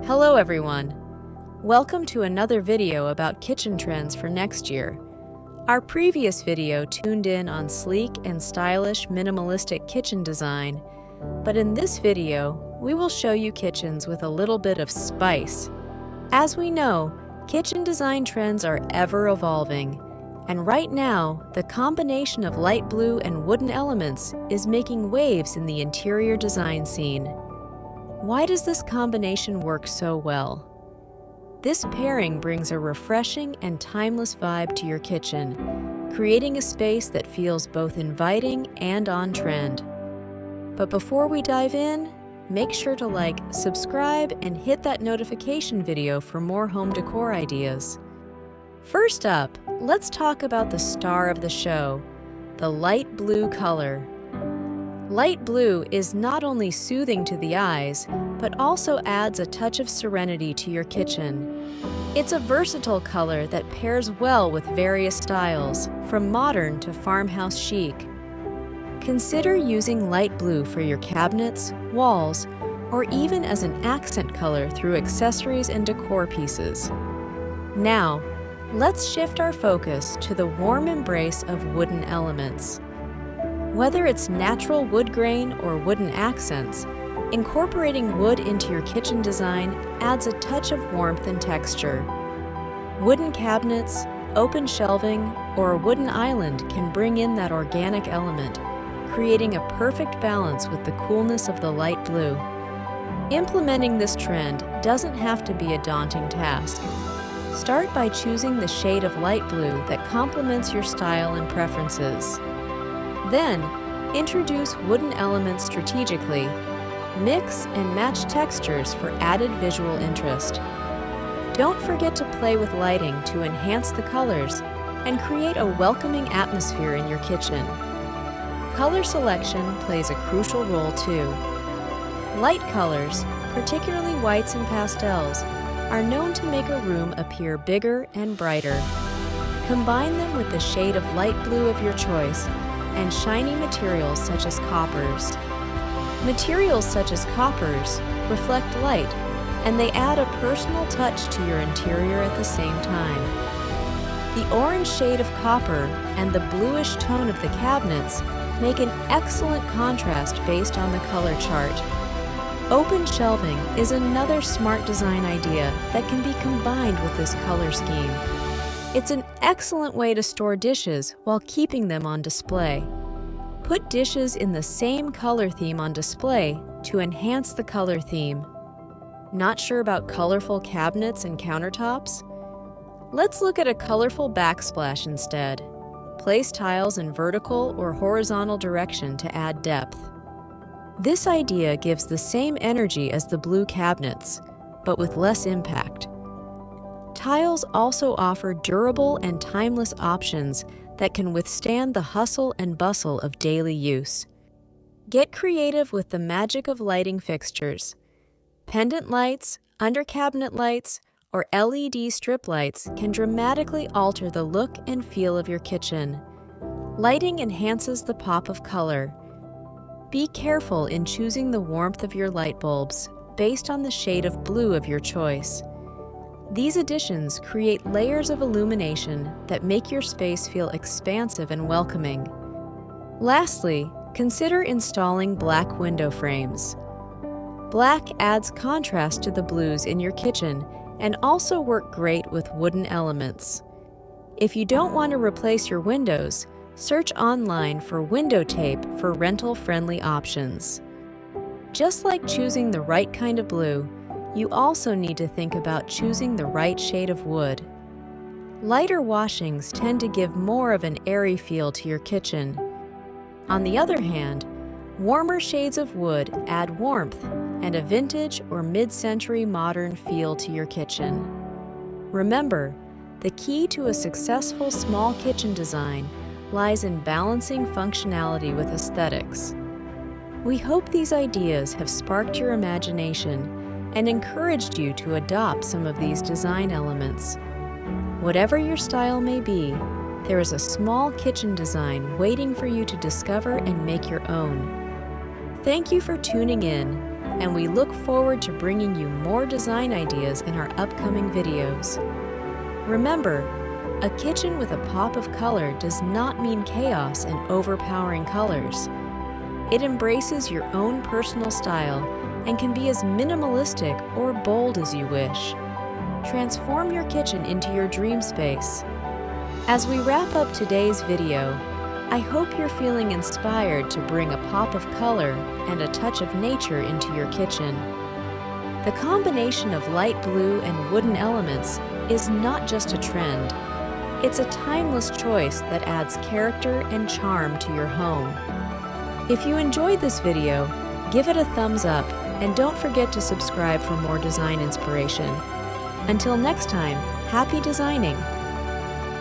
Hello everyone! Welcome to another video about kitchen trends for next year. Our previous video tuned in on sleek and stylish minimalistic kitchen design, but in this video, we will show you kitchens with a little bit of spice. As we know, kitchen design trends are ever evolving, and right now, the combination of light blue and wooden elements is making waves in the interior design scene. Why does this combination work so well? This pairing brings a refreshing and timeless vibe to your kitchen, creating a space that feels both inviting and on trend. But before we dive in, make sure to like, subscribe, and hit that notification video for more home decor ideas. First up, let's talk about the star of the show, the light blue color. Light blue is not only soothing to the eyes, but also adds a touch of serenity to your kitchen. It's a versatile color that pairs well with various styles, from modern to farmhouse chic. Consider using light blue for your cabinets, walls, or even as an accent color through accessories and decor pieces. Now, let's shift our focus to the warm embrace of wooden elements. Whether it's natural wood grain or wooden accents, incorporating wood into your kitchen design adds a touch of warmth and texture. Wooden cabinets, open shelving, or a wooden island can bring in that organic element, creating a perfect balance with the coolness of the light blue. Implementing this trend doesn't have to be a daunting task. Start by choosing the shade of light blue that complements your style and preferences. Then, introduce wooden elements strategically. Mix and match textures for added visual interest. Don't forget to play with lighting to enhance the colors and create a welcoming atmosphere in your kitchen. Color selection plays a crucial role too. Light colors, particularly whites and pastels, are known to make a room appear bigger and brighter. Combine them with the shade of light blue of your choice and shiny materials such as coppers. Materials such as coppers reflect light, and they add a personal touch to your interior at the same time. The orange shade of copper and the bluish tone of the cabinets make an excellent contrast based on the color chart. Open shelving is another smart design idea that can be combined with this color scheme. It's an excellent way to store dishes while keeping them on display. Put dishes in the same color theme on display to enhance the color theme. Not sure about colorful cabinets and countertops? Let's look at a colorful backsplash instead. Place tiles in vertical or horizontal direction to add depth. This idea gives the same energy as the blue cabinets, but with less impact. Tiles also offer durable and timeless options that can withstand the hustle and bustle of daily use. Get creative with the magic of lighting fixtures. Pendant lights, under-cabinet lights, or LED strip lights can dramatically alter the look and feel of your kitchen. Lighting enhances the pop of color. Be careful in choosing the warmth of your light bulbs based on the shade of blue of your choice. These additions create layers of illumination that make your space feel expansive and welcoming. Lastly, consider installing black window frames. Black adds contrast to the blues in your kitchen and also work great with wooden elements. If you don't want to replace your windows, search online for window tape for rental-friendly options. Just like choosing the right kind of blue, you also need to think about choosing the right shade of wood. Lighter washings tend to give more of an airy feel to your kitchen. On the other hand, warmer shades of wood add warmth and a vintage or mid-century modern feel to your kitchen. Remember, the key to a successful small kitchen design lies in balancing functionality with aesthetics. We hope these ideas have sparked your imagination and encouraged you to adopt some of these design elements. Whatever your style may be, there is a small kitchen design waiting for you to discover and make your own. Thank you for tuning in, and we look forward to bringing you more design ideas in our upcoming videos. Remember, a kitchen with a pop of color does not mean chaos and overpowering colors. It embraces your own personal style and can be as minimalistic or bold as you wish. Transform your kitchen into your dream space. As we wrap up today's video, I hope you're feeling inspired to bring a pop of color and a touch of nature into your kitchen. The combination of light blue and wooden elements is not just a trend. It's a timeless choice that adds character and charm to your home. If you enjoyed this video, give it a thumbs up and don't forget to subscribe for more design inspiration. Until next time, happy designing!